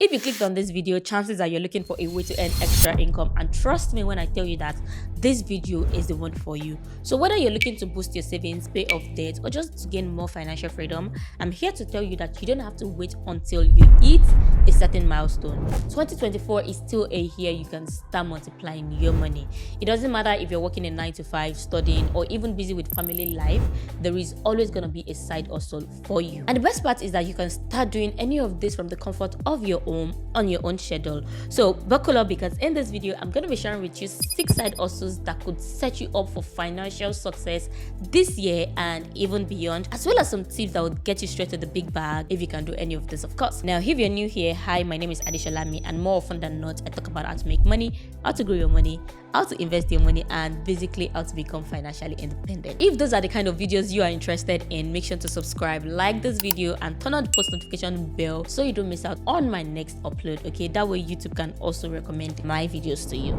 If you clicked on this video, chances are you're looking for a way to earn extra income, and trust me when I tell you that this video is the one for you. So whether you're looking to boost your savings, pay off debt, or just to gain more financial freedom, I'm here to tell you that you don't have to wait until you hit a certain milestone. 2024 is still a year you can start multiplying your money. It doesn't matter if you're working a 9 to 5, studying, or even busy with family life, there is always going to be a side hustle for you. And the best part is that you can start doing any of this from the comfort of your home on your own schedule. So buckle up, because in this video I'm going to be sharing with you 6 side hustles that could set you up for financial success this year and even beyond, as well as some tips that would get you straight to the big bag if you can do any of this, of course. Now, if you're new here, hi, my name is Adesholamie, and more often than not I talk about how to make money, how to grow your money, how to invest your money, and basically how to become financially independent. If those are the kind of videos you are interested in, make sure to subscribe, like this video, and turn on the post notification bell so you don't miss out on my next upload. Okay, that way YouTube can also recommend my videos to you.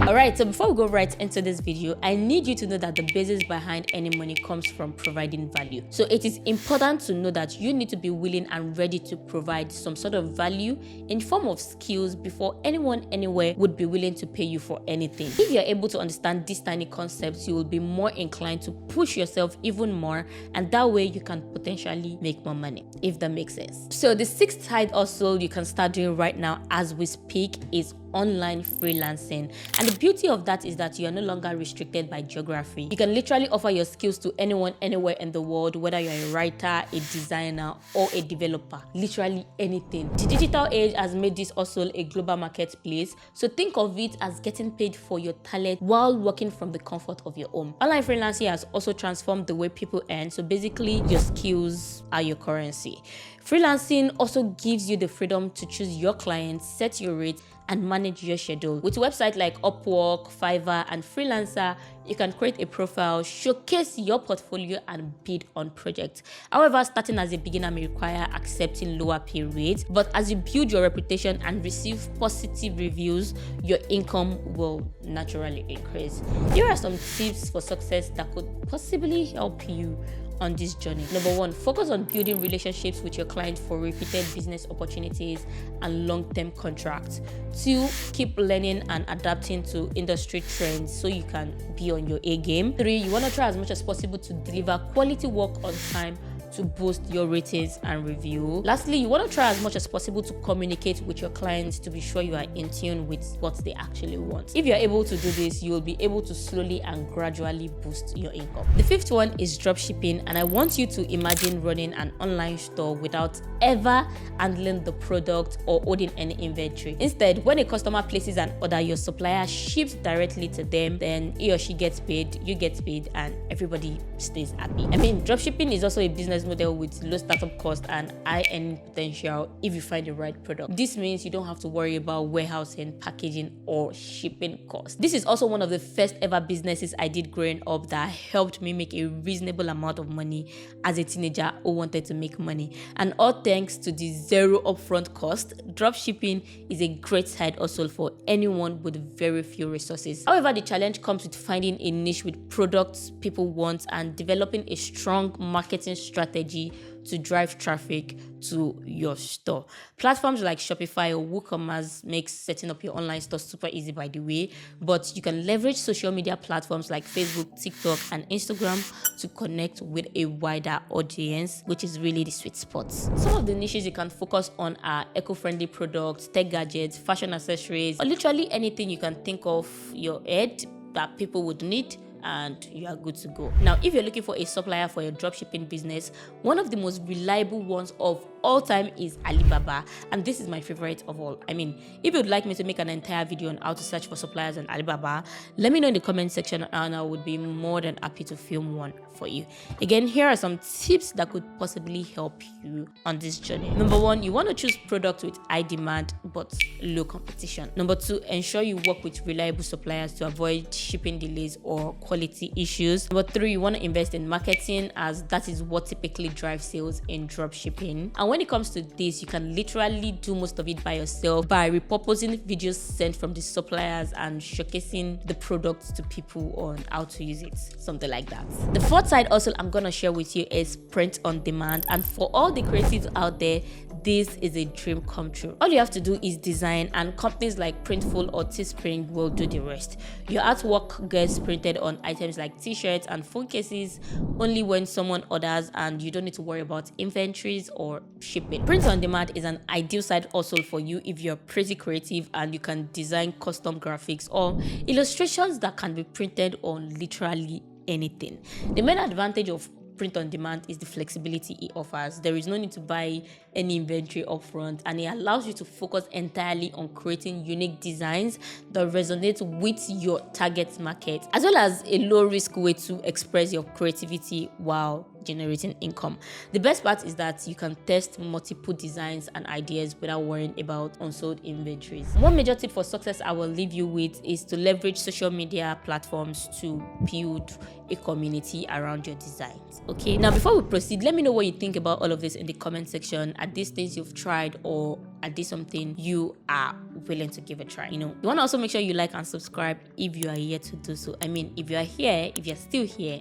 Alright, so before we go right into this video, I need you to know that the basis behind any money comes from providing value. So it is important to know that you need to be willing and ready to provide some sort of value in form of skills before anyone anywhere would be willing to pay you for anything. If you're able to understand these tiny concepts, you will be more inclined to push yourself even more, and that way you can potentially make more money, if that makes sense. So the 6th side hustle you can start doing right now as we speak is online freelancing. And the beauty of that is that you are no longer restricted by geography. You can literally offer your skills to anyone anywhere in the world, whether you're a writer, a designer, or a developer. Literally anything. The digital age has made this also a global marketplace, so think of it as getting paid for your talent while working from the comfort of your home. Online freelancing has also transformed the way people earn, so basically your skills are your currency. Freelancing also gives you the freedom to choose your clients, set your rates, and manage your schedule. With websites like Upwork, Fiverr, and Freelancer, you can create a profile, showcase your portfolio, and bid on projects. However, starting as a beginner may require accepting lower pay rates, but as you build your reputation and receive positive reviews, your income will naturally increase. Here are some tips for success that could possibly help you on this journey. Number 1, focus on building relationships with your clients for repeated business opportunities and long-term contracts. 2, keep learning and adapting to industry trends so you can be on your A game. 3, you want to try as much as possible to deliver quality work on time to boost your ratings and review. Lastly, you want to try as much as possible to communicate with your clients to be sure you are in tune with what they actually want. If you're able to do this, you will be able to slowly and gradually boost your income. The 5th one is dropshipping, and I want you to imagine running an online store without ever handling the product or holding any inventory. Instead, when a customer places an order, your supplier ships directly to them, then he or she gets paid, you get paid, and everybody stays happy. I mean, dropshipping is also a business model with low startup cost and high earning potential if you find the right product. This means you don't have to worry about warehousing, packaging, or shipping costs. This is also one of the first ever businesses I did growing up that helped me make a reasonable amount of money as a teenager who wanted to make money. And all thanks to the zero upfront cost, dropshipping is a great side hustle for anyone with very few resources. However, the challenge comes with finding a niche with products people want and developing a strong marketing strategy to drive traffic to your store. Platforms like Shopify or WooCommerce makes setting up your online store super easy, by the way, but you can leverage social media platforms like Facebook, TikTok, and Instagram to connect with a wider audience, which is really the sweet spot. Some of the niches you can focus on are eco-friendly products, tech gadgets, fashion accessories, or literally anything you can think of your head that people would need, and you are good to go. Now, if you're looking for a supplier for your dropshipping business, one of the most reliable ones of all time is Alibaba, and this is my favorite of all. I mean, if you'd like me to make an entire video on how to search for suppliers on Alibaba, let me know in the comment section and I would be more than happy to film one for you. Again, here are some tips that could possibly help you on this journey. Number 1, you want to choose products with high demand but low competition. Number 2, ensure you work with reliable suppliers to avoid shipping delays or quality issues. Number 3, you want to invest in marketing, as that is what typically drives sales in dropshipping. And when it comes to this, you can literally do most of it by yourself by repurposing videos sent from the suppliers and showcasing the products to people on how to use it, something like that. The fourth side also I'm gonna share with you is print on demand, and for all the creatives out there, this is a dream come true. All you have to do is design, and companies like Printful or Teespring will do the rest. Your artwork gets printed on items like t-shirts and phone cases only when someone orders, and you don't need to worry about inventories or shipping. Print on demand is an ideal side hustle for you if you're pretty creative and you can design custom graphics or illustrations that can be printed on literally anything. The main advantage of print on demand is the flexibility it offers. There is no need to buy any inventory upfront, and it allows you to focus entirely on creating unique designs that resonate with your target market, as well as a low risk way to express your creativity while generating income. The best part is that you can test multiple designs and ideas without worrying about unsold inventories. One major tip for success I will leave you with is to leverage social media platforms to build a community around your designs. Okay, now before we proceed, let me know what you think about all of this in the comment section. Are these things you've tried, or are these something you are willing to give a try? You want to also make sure you like and subscribe if you are here to do so. I mean, if you're still here,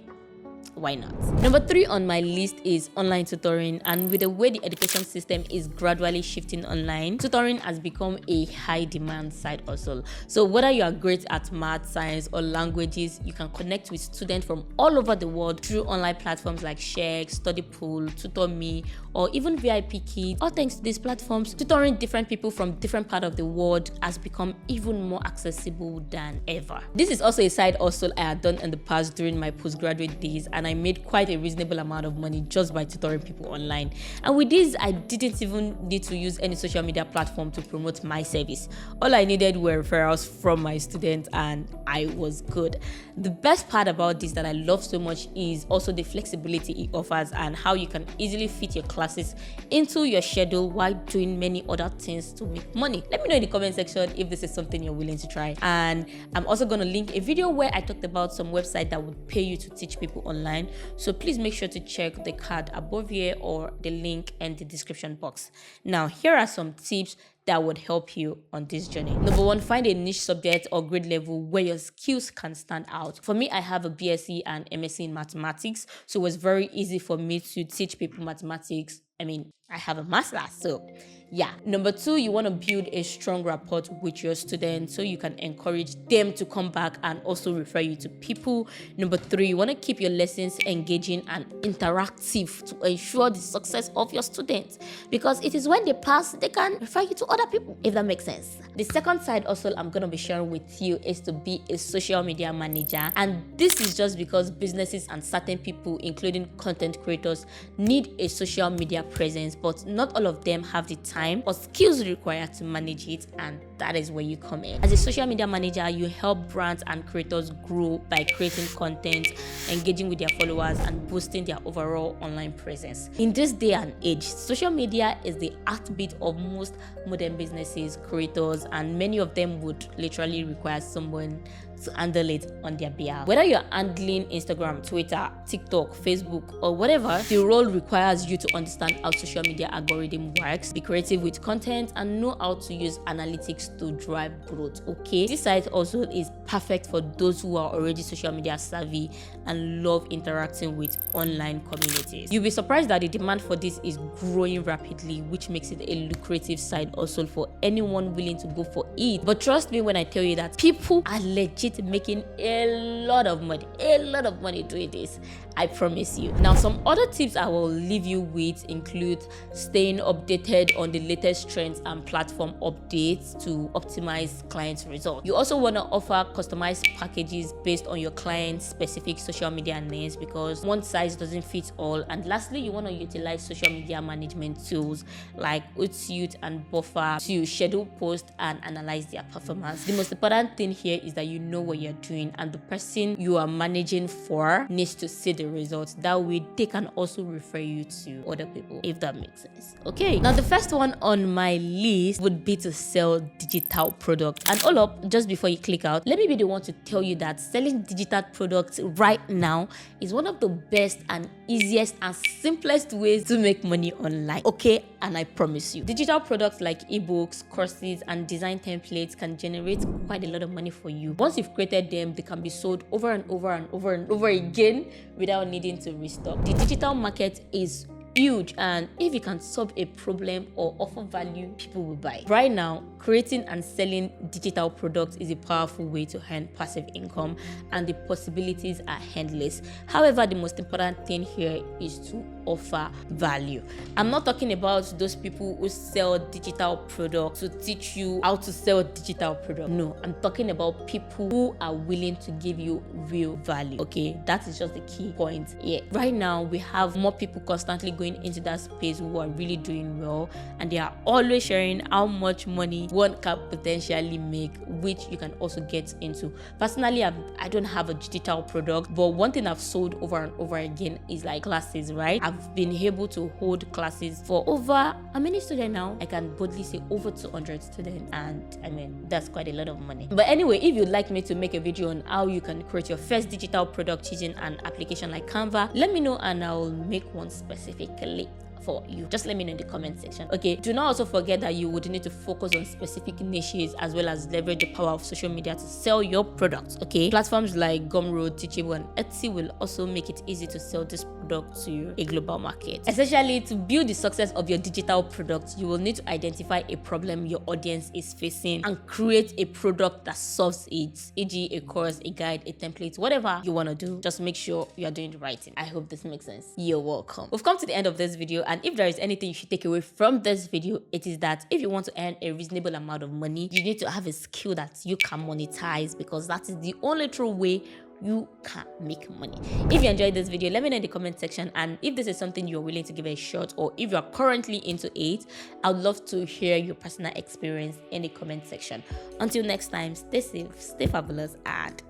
why not? Number 3 on my list is online tutoring, and with the way the education system is gradually shifting online, tutoring has become a high demand side hustle. So whether you are great at math, science, or languages, you can connect with students from all over the world through online platforms like Share, Study Pool, TutorMe, or even VIP Kids. All thanks to these platforms, tutoring different people from different parts of the world has become even more accessible than ever. This is also a side hustle I had done in the past during my postgraduate days, and I made quite a reasonable amount of money just by tutoring people online. And with this, I didn't even need to use any social media platform to promote my service. All I needed were referrals from my students, and I was good. The best part about this that I love so much is also the flexibility it offers and how you can easily fit your classes into your schedule while doing many other things to make money. Let me know in the comment section if this is something you're willing to try. And I'm also going to link a video where I talked about some website that would pay you to teach people online. So please make sure to check the card above here or the link in the description box. Now, here are some tips that would help you on this journey. Number 1, find a niche subject or grade level where your skills can stand out. For me, I have a BSc and MSc in mathematics, so it was very easy for me to teach people mathematics. I mean, I have a master's, so yeah. Number 2, you want to build a strong rapport with your students so you can encourage them to come back and also refer you to people. Number 3, you want to keep your lessons engaging and interactive to ensure the success of your students, because it is when they pass, they can refer you to other people, if that makes sense. The second side also I'm going to be sharing with you is to be a social media manager, and this is just because businesses and certain people, including content creators, need a social media presence, but not all of them have the time or skills required to manage it, and that is where you come in. As a social media manager, you help brands and creators grow by creating content, engaging with their followers, and boosting their overall online presence. In this day and age, social media is the heartbeat of most modern businesses, creators, and many of them would literally require someone to handle it on their behalf. Whether you're handling Instagram, Twitter, TikTok, Facebook, or whatever, the role requires you to understand how social media algorithm works, be creative with content, and know how to use analytics to drive growth. Okay, this site also is perfect for those who are already social media savvy and love interacting with online communities. You'll be surprised that the demand for this is growing rapidly, which makes it a lucrative side hustle for anyone willing to go for it. But trust me when I tell you that people are legit making a lot of money doing this. I promise you. Now, some other tips I will leave you with include staying updated on the latest trends and platform updates to optimize clients' results. You also want to offer customized packages based on your client's specific social media needs, because one size doesn't fit all. And lastly, you want to utilize social media management tools like Hootsuite and Buffer to schedule posts and analyze their performance. The most important thing here is that you know what you're doing, and the person you are managing for needs to see the results. That way they can also refer you to other people, if that makes sense. Okay, now the first one on my list would be to sell digital products. And all up, just before you click out, let me be the one to tell you that selling digital products right now is one of the best and easiest and simplest ways to make money online. Okay, and I promise you, digital products like ebooks, courses, and design templates can generate quite a lot of money for you. Once you've created them, they can be sold over and over and over and over again without needing to restock. The digital market is huge, and if you can solve a problem or offer value, people will buy. Right now, creating and selling digital products is a powerful way to earn passive income, and the possibilities are endless. However, the most important thing here is to offer value. I'm not talking about those people who sell digital products to teach you how to sell digital products. No, I'm talking about people who are willing to give you real value. Okay, that is just the key point here. Right now, we have more people constantly going into that space who are really doing well, and they are always sharing how much money one can potentially make, which you can also get into. Personally, I don't have a digital product, but one thing I've sold over and over again is like classes, right? I've been able to hold classes for over, how many students now? I can boldly say over 200 students, and I mean, that's quite a lot of money. But anyway, if you'd like me to make a video on how you can create your first digital product using an application like Canva, let me know and I'll make one specifically for you. Just let me know in the comment section. Okay, do not also forget that you would need to focus on specific niches as well as leverage the power of social media to sell your products. Okay, platforms like Gumroad, Teachable, and Etsy will also make it easy to sell this product to a global market. Essentially, to build the success of your digital product, you will need to identify a problem your audience is facing and create a product that solves it, e.g. a course, a guide, a template, whatever you want to do. Just make sure you are doing the right thing. I hope this makes sense. You're welcome. We've come to the end of this video, and if there is anything you should take away from this video, it is that if you want to earn a reasonable amount of money, you need to have a skill that you can monetize, because that is the only true way you can make money. If you enjoyed this video, let me know in the comment section, and if this is something you're willing to give a shot, or if you're currently into it, I'd love to hear your personal experience in the comment section. Until next time, stay safe, stay fabulous, and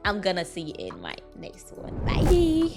I'm gonna see you in my next one. Bye.